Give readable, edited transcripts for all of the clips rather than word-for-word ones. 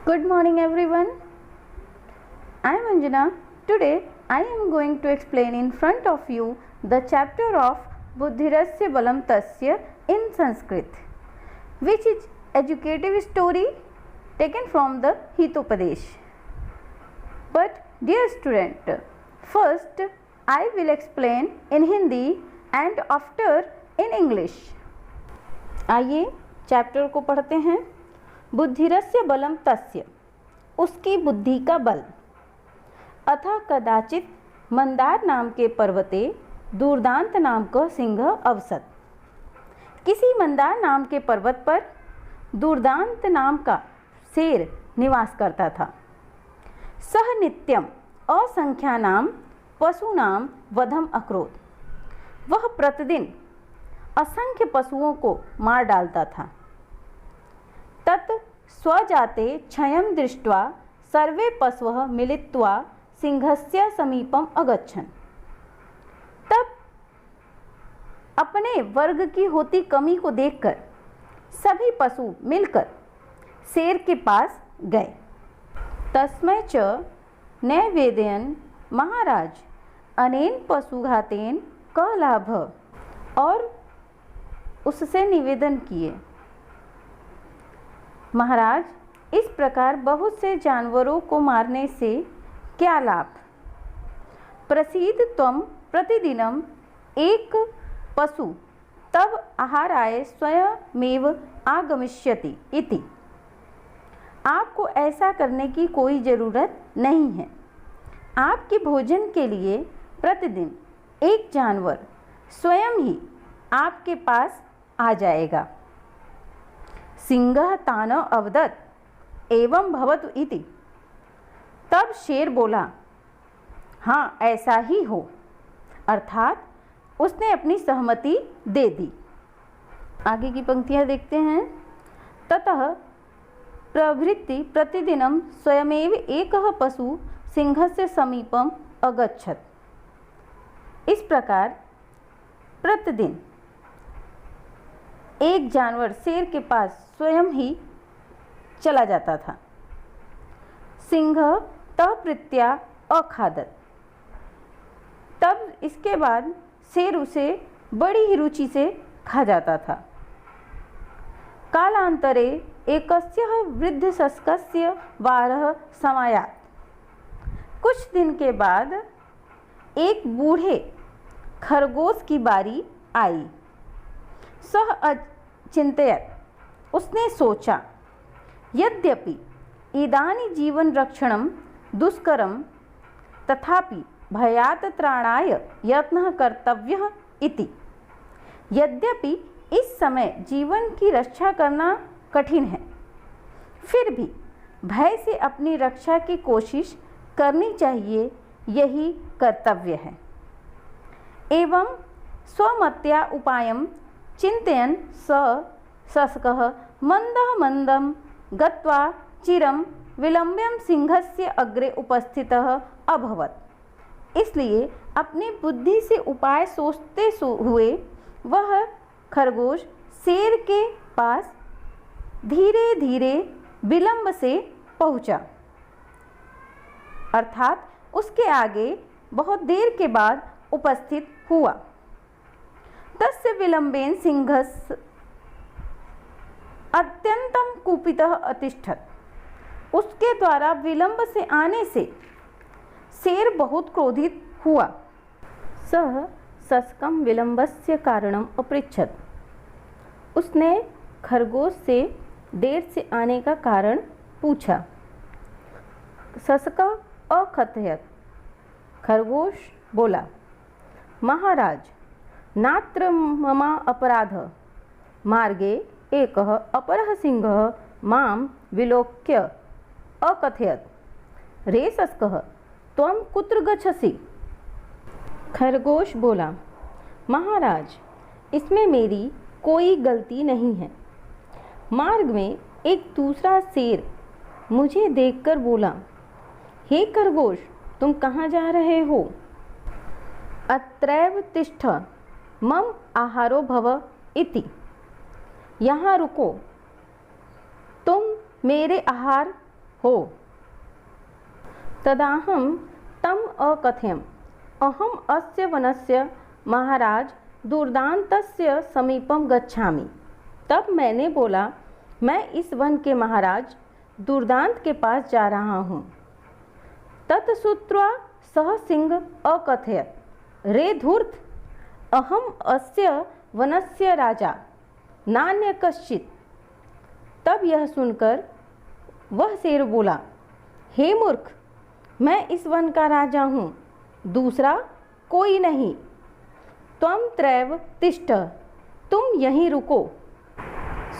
Good morning everyone. I am Anjana. Today I am going to explain in front of you the chapter of Buddhirasya Balam Tasya in Sanskrit, which is educative story taken from the Hitopadesh. But dear student, first I will explain in Hindi and after in English. आइए chapter को पढ़ते हैं। बुद्धिरस्य बलम तस्य, उसकी बुद्धि का बल। अतः कदाचित मंदार नाम के पर्वते दूरदांत नाम का सिंह अवसत। किसी मंदार नाम के पर्वत पर दूरदांत नाम का शेर निवास करता था। सह नित्यम असंख्यानाम पशुनाम वधम अकरोत्, वह प्रतिदिन असंख्य पशुओं को मार डालता था। तत् स्वजाते क्षयं दृष्ट्वा सर्वे पशवः मिलित्वा सिंहस्य समीपम अगच्छन्। तब अपने वर्ग की होती कमी को देखकर सभी पशु मिलकर शेर के पास गए। तस्मै च नैवेदयन् महाराज अनेन पशुघातेन क लाभ, और उससे निवेदन किए, महाराज इस प्रकार बहुत से जानवरों को मारने से क्या लाभ। प्रसीद त्वं प्रतिदिनम एक पशु तब आहाराय स्वयमेव आगमिष्यति इति। आपको ऐसा करने की कोई ज़रूरत नहीं है। आपके भोजन के लिए प्रतिदिन एक जानवर स्वयं ही आपके पास आ जाएगा। सिंह तान अवदत् एवं भवतु इति। तब शेर बोला, हाँ ऐसा ही हो, अर्थात उसने अपनी सहमति दे दी। आगे की पंक्तियाँ देखते हैं। ततः प्रभृति प्रतिदिनं स्वयमेव एकः पशु सिंहस्य समीपम अगच्छत्। इस प्रकार प्रतिदिन एक जानवर शेर के पास स्वयं ही चला जाता था। सिंह तः प्रीत्या अखादत्। तब इसके बाद शेर उसे बड़ी ही रुचि से खा जाता था। कालांतरे एकस्य वृद्धशस्कस्य वारः समायात्। कुछ दिन के बाद एक बूढ़े खरगोश की बारी आई। सह अचिंतयत्, उसने सोचा, यद्यपि इदानी जीवन रक्षणं दुष्करं तथापि भयात् त्राणाय यत्नः कर्तव्यः इति। यद्यपि इस समय जीवन की रक्षा करना कठिन है, फिर भी भय से अपनी रक्षा की कोशिश करनी चाहिए, यही कर्तव्य है। एवं स्वमत्या उपायं चिन्तयन् शस्कः मन्दः मन्दं गत्वा चिरं विलम्ब्य सिंहस्य अग्रे उपस्थितः अभवत्। इसलिए अपनी बुद्धि से उपाय सोचते हुए वह खरगोश शेर के पास धीरे धीरे विलंब से पहुंचा, अर्थात उसके आगे बहुत देर के बाद उपस्थित हुआ। तस्य विलंबेन सिंहस् अत्यंतम कुपितः अतिष्ठत्। उसके द्वारा विलंब से आने से शेर बहुत क्रोधित हुआ। सह शस्कं विलंबस्य कारणम अपृच्छत्। उसने खरगोश से देर से आने का कारण पूछा। शस्क अकथयत्। खरगोश बोला, महाराज नात्र मम अपराधः, मार्गे एकः अपरः सिंहः मां विलोक्य अकथयत्, रे शस्कः त्वं कुत्र गच्छसि। खरगोश बोला, महाराज इसमें मेरी कोई गलती नहीं है। मार्ग में एक दूसरा शेर मुझे देखकर बोला, हे खरगोश तुम कहाँ जा रहे हो। अत्रैव तिष्ठ मम आहारो भव इति। यहाँ रुको, तुम मेरे आहार हो। तदाहं तम अकथयम्, अहम अस्य वनस्य महाराज दुर्दान्तस्य समीपम गच्छामि। तब मैंने बोला, मैं इस वन के महाराज दुर्दांत के पास जा रहा हूँ। तत्श्रुत्वा सः सिंह अकथयत्, रे धूर्त, अहम अस्य वनस्य राजा नान्य कश्चित्। तब यह सुनकर वह शेर बोला, हे मूर्ख, मैं इस वन का राजा हूँ, दूसरा कोई नहीं। त्वं त्रैव तिष्ठ, तुम यहीं रुको।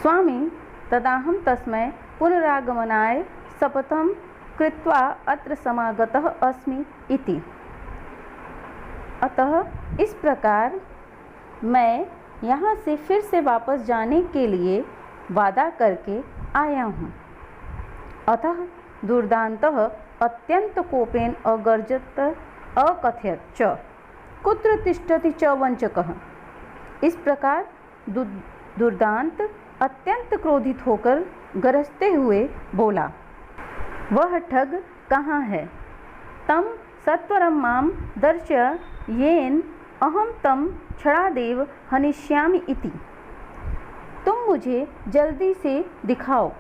स्वामी तदाहं तस्मै पुनरागमनाय शपथं कृत्वा अत्र समागतः अस्मि इति। अतः इस प्रकार मैं यहाँ से फिर से वापस जाने के लिए वादा करके आया हूँ। अतः दुर्दान्तः अत्यंत कोपेन अगर्जत अकथयत् च, कुत्र तिष्ठति च वंचकः। इस प्रकार दुर्दांत अत्यंत क्रोधित होकर गरजते हुए बोला, वह ठग कहाँ है? तम सत्वरं मां दर्शय येन अहम तम क्षणादेव हनिष्यामि इति। तुम मुझे जल्दी से दिखाओ,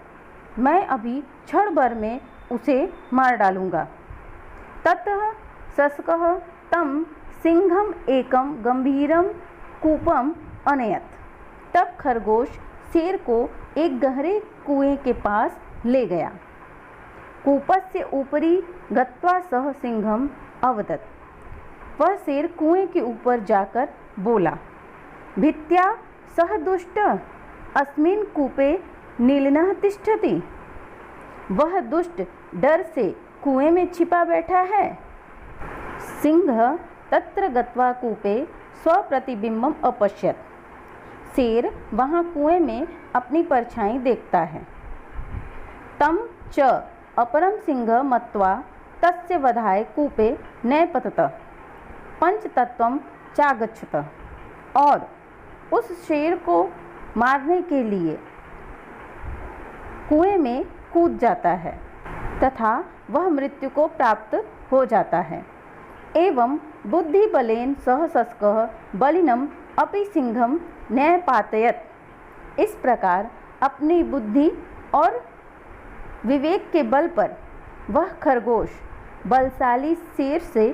मैं अभी क्षण भर में उसे मार डालूंगा। ततः शशकः तं सिंहम एकम गंभीरम कूपम अनयत। तब खरगोश शेर को एक गहरे कुएं के पास ले गया। कूपस्य ऊपरी गत्वा सह सिंहम अवदत्। वह शेर कुएं के ऊपर जाकर बोला, भित्या सह दुष्ट अस्मिन् कूपे नीलिनः तिष्ठति। वह दुष्ट डर से कुएं में छिपा बैठा है। सिंह तत्र गत्वा कूपे स्वप्रतिबिंबम अपश्यत्। शेर वहाँ कुएं में अपनी परछाई देखता है। तम च अपरम सिंह मत्वा तस्य वधाय कूपे नैपतत पंचतत्वम चागच्छत। और उस शेर को मारने के लिए कुएं में कूद जाता है तथा वह मृत्यु को प्राप्त हो जाता है। एवं बुद्धि बलेन सह शशकः बलिनम अपि सिंहम न्यायपातयत्। इस प्रकार अपनी बुद्धि और विवेक के बल पर वह खरगोश बलशाली शेर से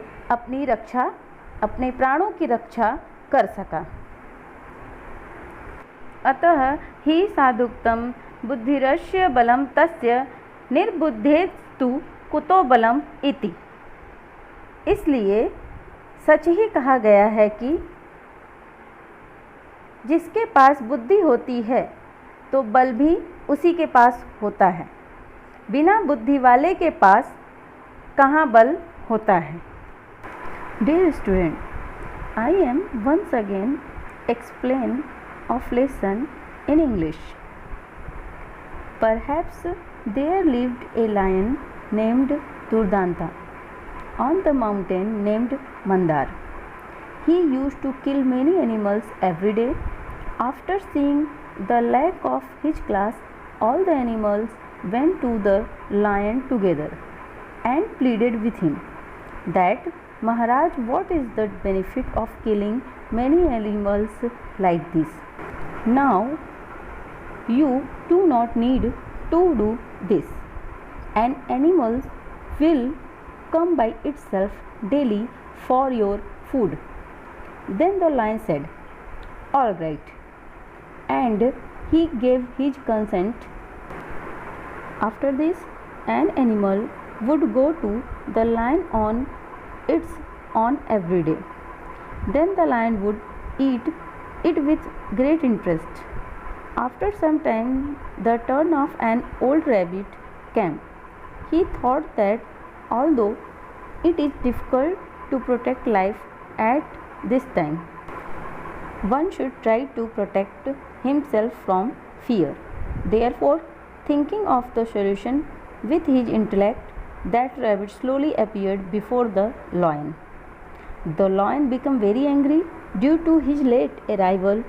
अपने प्राणों की रक्षा कर सका। अतः ही साधुक्तं बुद्धिरस्य बलं तस्य निर्बुद्धेस्तु कुतो बलम इति। इसलिए सच ही कहा गया है कि जिसके पास बुद्धि होती है तो बल भी उसी के पास होता है, बिना बुद्धि वाले के पास कहाँ बल होता है। Dear student, I am once again explain of lesson in English. Perhaps there lived a lion named Durdanta on the mountain named Mandar. He used to kill many animals every day. After seeing the lack of his class, all the animals went to the lion together and pleaded with him that, Maharaj, what is the benefit of killing many animals like this? Now you do not need to do this. An animal will come by itself daily for your food. Then the lion said, all right, and he gave his consent. After this, an animal would go to the lion on its own every day. Then the lion would eat it with great interest. After some time, the turn of an old rabbit came. He thought that although it is difficult to protect life at this time, one should try to protect himself from fear. Therefore, thinking of the solution with his intellect, that rabbit slowly appeared before the lion. The lion became very angry due to his late arrival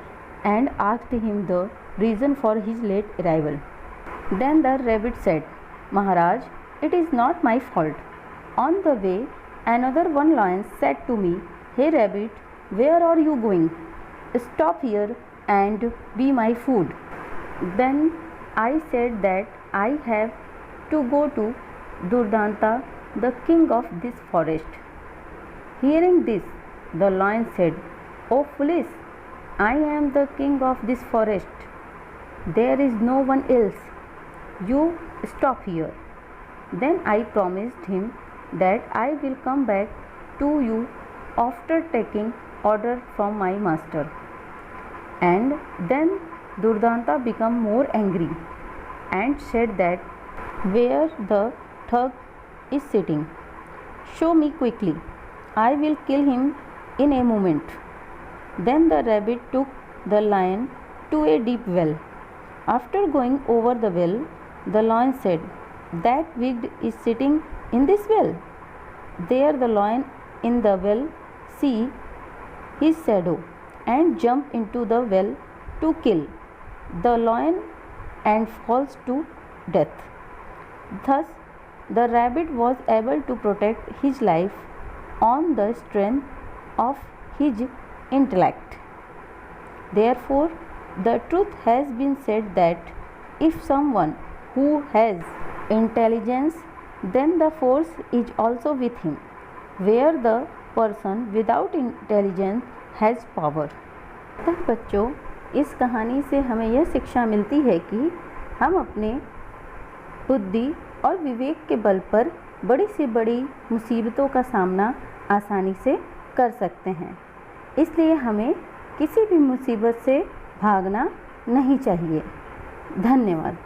and asked him the reason for his late arrival. Then the rabbit said, Maharaj, It is not my fault. On the way, another one lion said to me, "Hey rabbit, where are you going? Stop here and be my food." Then I said that I have to go to Durdanta, the king of this forest. Hearing this, the lion said, "Oh foolish, I am the king of this forest. There is no one else. You stop here." Then I promised him that I will come back to you after taking order from my master. And then Durdanta became more angry and said that, "Where the thug is sitting? Show me quickly. I will kill him in a moment." Then the rabbit took the lion to a deep well. After going over the well, the lion said, "That wicked is sitting in this well." There the lion in the well see his shadow and jump into the well to kill the lion and falls to death. Thus the rabbit was able to protect his life on the strength of his intellect. Therefore, the truth has been said that if someone who has intelligence, then the force is also with him, where the person without intelligence has power. तब बच्चों, इस कहानी से हमें यह शिक्षा मिलती है कि हम अपने बुद्धि और विवेक के बल पर बड़ी से बड़ी मुसीबतों का सामना आसानी से कर सकते हैं। इसलिए हमें किसी भी मुसीबत से भागना नहीं चाहिए। धन्यवाद।